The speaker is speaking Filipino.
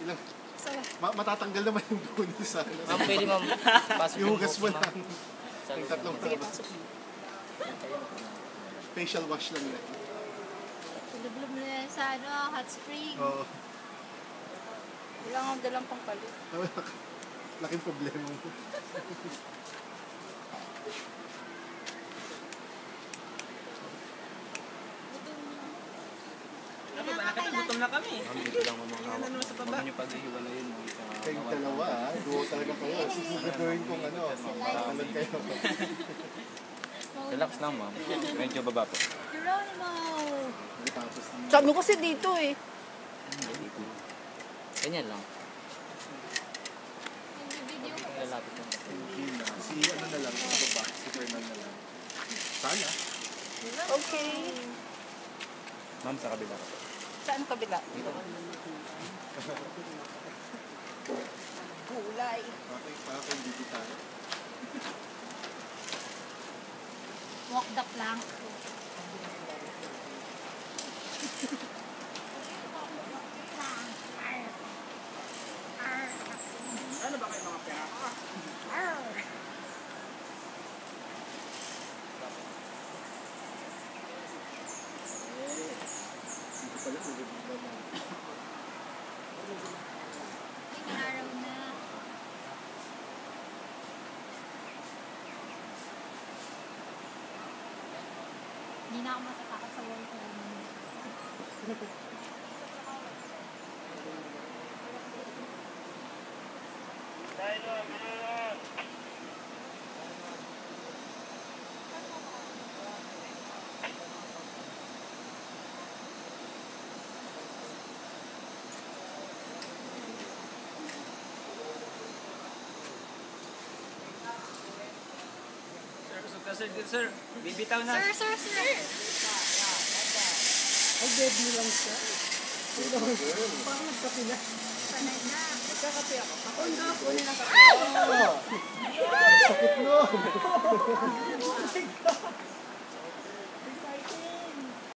Ilang, matatanggal naman yung bonus sa ano. Ma'am, pwede ma'am. Pasok Yung hugas mo ma'am. lang. Yung tatlong Sige, pasok. facial wash lang na. Tulublob mo na sa ano, hot spring. Oo. Wala nga dalang pangpalit. Laking problema mo. Gutom na kami. Ma'am, dito lang ma'am. Ano naman sa baba? Huwag niyo paghihiwalayin mo. Kayong dalawa, duo talaga kayo. Susugaduhin kong ano, makakalad kayo. Relax lang ma'am. Medyo baba po. Geronimo! Tapos, Sabi ko kasi dito eh. Ganyan lang. Nag-video ko. Lalapit lang. si ano na lang, sa baba, si Fernan na lang. Sana. Okay. Ma'am, sa kabila ka po. Saan kabila? Gulay. Bakit hindi kita? Walk the plank. Ano ba kayo mga pera? Dito pala, nagaganda na. May araw na. Hindi na ako matatakot sa wall ko. Sir, sir, bibitaw na. Sir! Ay, deadly lang siya. Parang nagkape na. Sanay na. Nagkakape ako. Ako nga po na nagkape. Sakit no!